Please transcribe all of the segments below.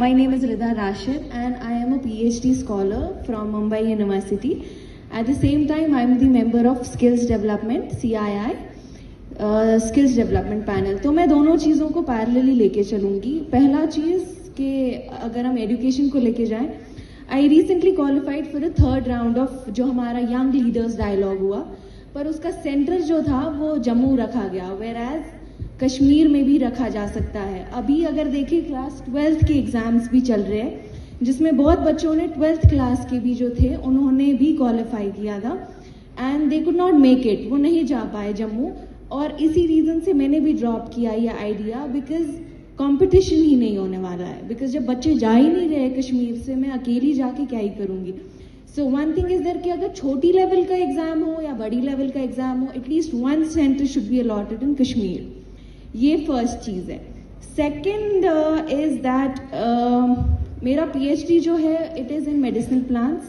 My name is Rida Rashid and I am a PhD scholar from Mumbai University. At the same time, I am the member of Skills Development, CII, Skills Development Panel. तो मैं दोनों चीज़ों को parallelly लेके चलूँगी. पहला चीज़ कि अगर हम एजुकेशन को लेके जाएं, I recently qualified for the third round of जो हमारा Young Leaders Dialogue हुआ, पर उसका सेंटर जो था वो जम्मू रखा गया, whereas कश्मीर में भी रखा जा सकता है. अभी अगर देखें क्लास 12th के एग्जाम्स भी चल रहे हैं, जिसमें बहुत बच्चों ने 12th क्लास के भी जो थे उन्होंने भी क्वालिफाई किया था and they could not make it, वो नहीं जा पाए जम्मू. और इसी रीज़न से मैंने भी ड्रॉप किया ये आइडिया, बिकॉज कंपटीशन ही नहीं होने वाला है. बिकॉज जब बच्चे जा ही नहीं रहे कश्मीर से, मैं अकेली जाके क्या ही करूँगी. So one thing is there कि अगर छोटी लेवल का एग्जाम हो या बड़ी लेवल का एग्जाम हो, at least one centre should be allotted इन कश्मीर. ये फर्स्ट चीज़ है. सेकेंड इज दैट मेरा PhD जो है it is in medicinal plants.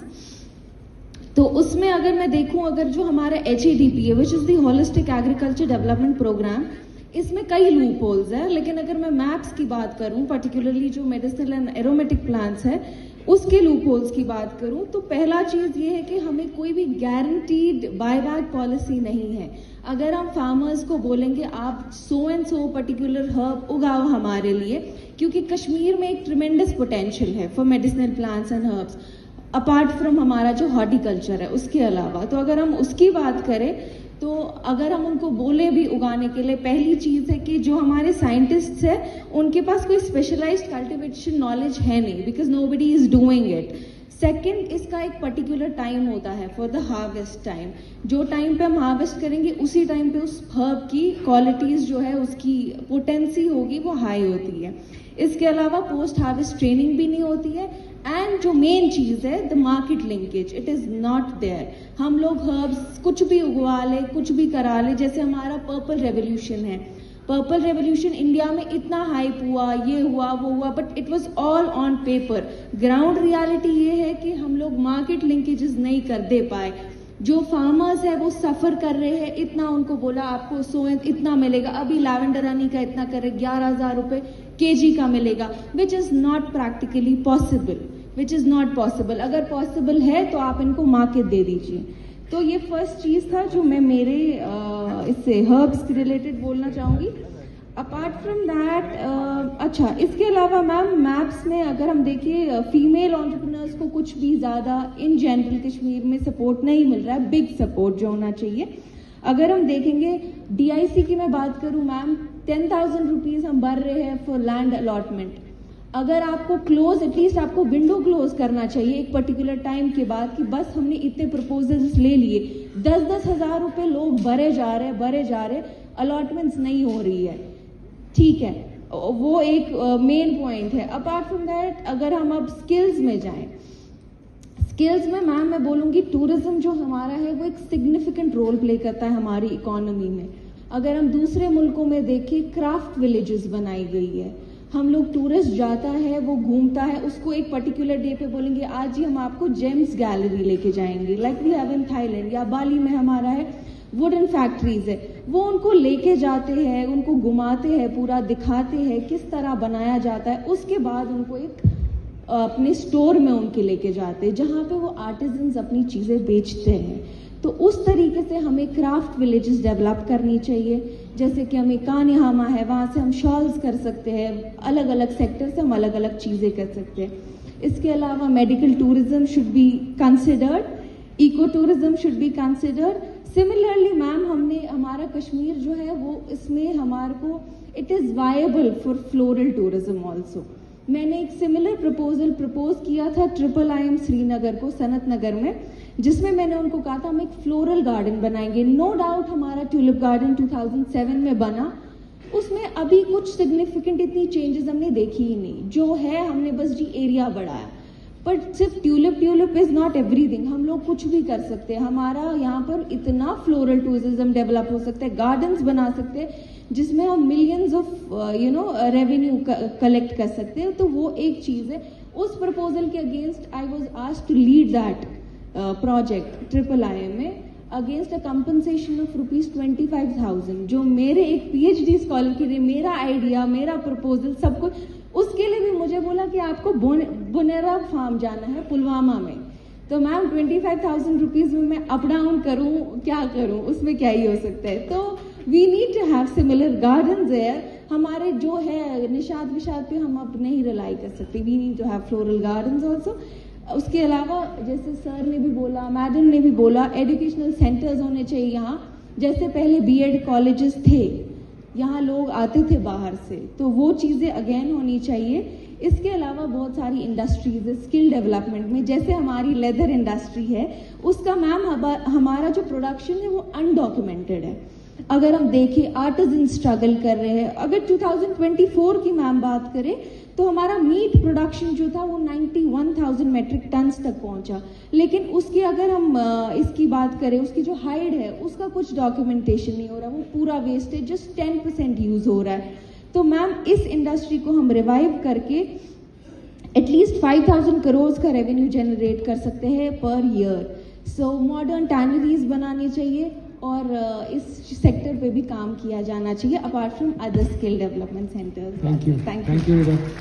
तो उसमें अगर मैं देखूं, अगर जो हमारा HADP है, which is the holistic agriculture development programme, इसमें कई लूप होल्स हैं. लेकिन अगर मैं मैप्स की बात करूं, पर्टिकुलरली जो मेडिसिनल एंड एरोमेटिक प्लांट्स है उसके लूप होल्स की बात करूं, तो पहला चीज़ ये है कि हमें कोई भी गारंटीड बायबैक पॉलिसी नहीं है. अगर हम फार्मर्स को बोलेंगे आप so and so particular herb उगाओ हमारे लिए, क्योंकि कश्मीर में एक ट्रिमेंडस पोटेंशियल है for medicinal plants and herbs, apart from हमारा जो हॉर्टिकल्चर है उसके अलावा. तो अगर हम उसकी बात करें, तो अगर हम उनको बोले भी उगाने के लिए, पहली चीज़ है कि जो हमारे साइंटिस्ट्स हैं उनके पास कोई स्पेशलाइज्ड कल्टिवेशन नॉलेज है नहीं, because nobody is doing it. Second, इसका एक पर्टिकुलर टाइम होता है फॉर द हार्वेस्ट टाइम. जो टाइम पे हम हार्वेस्ट करेंगे उसी टाइम पे उस हर्ब की क्वालिटीज़ जो है, उसकी पोटेंसी होगी वो हाई होती है. इसके अलावा पोस्ट हार्वेस्ट ट्रेनिंग भी नहीं होती है. एंड जो मेन चीज़ है the market linkage, it is not there. हम लोग हर्ब्स कुछ भी उगवा ले, कुछ भी करा ले. जैसे हमारा पर्पल रेवोल्यूशन है, पर्पल रेवोल्यूशन इंडिया में इतना हाइप हुआ, ये हुआ वो हुआ, but it was all on paper. Ground reality ये है कि हम लोग मार्केट लिंकेजेस नहीं कर दे पाए. जो फार्मर्स है वो सफ़र कर रहे हैं. इतना उनको बोला आपको सोएंत इतना मिलेगा, अभी लैवेंडर हनी का इतना करे 11,000 रुपये kg का मिलेगा, which is not practically possible, which is not possible. अगर पॉसिबल है तो आप इनको मार्केट दे दीजिए. तो ये फर्स्ट चीज़ था जो मैं मेरे इससे हर्ब्स के रिलेटेड बोलना चाहूँगी. अपार्ट फ्रॉम दैट, अच्छा, इसके अलावा मैम मैप्स में अगर हम देखिए, फीमेल एंटरप्रेन्योर्स को कुछ भी ज़्यादा इन जनरल कश्मीर में सपोर्ट नहीं मिल रहा है, बिग सपोर्ट जो होना चाहिए. अगर हम देखेंगे DIC की मैं बात करूँ मैम, 10,000 रुपीज़ हम भर रहे हैं फॉर लैंड अलॉटमेंट. अगर आपको क्लोज, एटलीस्ट आपको विंडो क्लोज करना चाहिए एक पर्टिकुलर टाइम के बाद कि बस हमने इतने प्रपोजल्स ले लिए, 10-10 हज़ार रुपये लोग भरे जा रहे, अलॉटमेंट्स नहीं हो रही है. ठीक है, वो एक मेन पॉइंट है. अपार्ट फ्रॉम दैट, अगर हम अब स्किल्स में जाएं, स्किल्स में मैम मैं बोलूँगी टूरिज्म जो हमारा है वो एक सिग्निफिकेंट रोल प्ले करता है हमारी इकोनॉमी में. अगर हम दूसरे मुल्कों में देखें, क्राफ्ट विलेजेस बनाई गई है. हम लोग, टूरिस्ट जाता है, वो घूमता है, उसको एक पर्टिकुलर डे पे बोलेंगे आज ही हम आपको जेम्स गैलरी लेके जाएंगे, like we have in Thailand, या बाली में हमारा है वुडन फैक्ट्रीज है. वो उनको लेके जाते हैं, उनको घुमाते हैं, पूरा दिखाते हैं किस तरह बनाया जाता है. उसके बाद उनको एक अपने स्टोर में उनके लेके जाते हैं जहाँ पे वो आर्टिजन्स अपनी चीज़ें बेचते हैं. तो उस तरीके से हमें क्राफ्ट विलेजेस डेवलप करनी चाहिए. जैसे कि हमें कान्यहामा है, वहाँ से हम शॉल्स कर सकते हैं, अलग अलग सेक्टर से हम अलग अलग चीज़ें कर सकते हैं. इसके अलावा medical tourism should be considered, eco tourism should be considered. Similarly ma'am, हमारा कश्मीर जो है वो, इसमें हमारे को it is viable for floral tourism also. मैंने एक सिमिलर प्रपोज किया था IIIM श्रीनगर को, सनत नगर में, जिसमें मैंने उनको कहा था हम एक फ्लोरल गार्डन बनाएंगे. नो डाउट हमारा ट्यूलिप गार्डन 2007 में बना, उसमें अभी कुछ सिग्निफिकेंट इतनी चेंजेस हमने देखी ही नहीं. जो है हमने बस जी एरिया बढ़ाया, बट सिर्फ ट्यूलिप इज नॉट एवरीथिंग. हम लोग कुछ भी कर सकते हैं. हमारा यहाँ पर इतना फ्लोरल टूरिज्म डेवलप हो सकता है, गार्डन्स बना सकते हैं जिसमें हम मिलियंस ऑफ रेवेन्यू कलेक्ट कर सकते हैं. तो वो एक चीज़ है. उस प्रपोजल के against I was asked to lead that project IIIM में, अगेंस्ट अ कंपनसेशन ऑफ ₹25,000, जो मेरे एक PhD स्कॉलर के लिए मेरा आइडिया, मेरा प्रपोजल सब कुछ उसके लिए भी मुझे बोला कि आपको बुनेरा फार्म जाना है पुलवामा में। तो मैम 25,000 रुपीज़ में मैं अप डाउन करूँ, क्या करूँ, उसमें क्या ही हो सकता है। तो we need to have similar gardens there. हमारे जो है निशात विशात पे हम अब नहीं रिलाई कर सकते, we need to have floral gardens also. उसके अलावा जैसे सर ने भी बोला, मैडम ने भी बोला, एजुकेशनल सेंटर्स होने चाहिए यहाँ। जैसे पहले बीएड कॉलेजेस थे, यहाँ लोग आते थे बाहर से, तो वो चीज़ें अगेन होनी चाहिए। इसके अलावा बहुत सारी इंडस्ट्रीज है स्किल डेवलपमेंट में, जैसे हमारी लेदर इंडस्ट्री है, उसका मैम हमारा जो प्रोडक्शन है वो अनडॉक्यूमेंटेड है। अगर हम देखें आर्टिजन स्ट्रगल कर रहे हैं। अगर 2024 की मैम बात करें तो हमारा मीट प्रोडक्शन जो था वो 91,000 मेट्रिक टन्स तक पहुंचा, लेकिन उसकी अगर हम इसकी बात करें, उसकी जो हाइड है उसका कुछ डॉक्यूमेंटेशन नहीं हो रहा, वो पूरा वेस्ट है, जस्ट 10% यूज हो रहा है। तो मैम इस इंडस्ट्री को हम रिवाइव करके एटलीस्ट 5,000 करोड़ का रेवेन्यू जनरेट कर सकते हैं per year. So modern tanneries बनानी चाहिए और इस सेक्टर पे भी काम किया जाना चाहिए apart from other skill development centres. Thank you.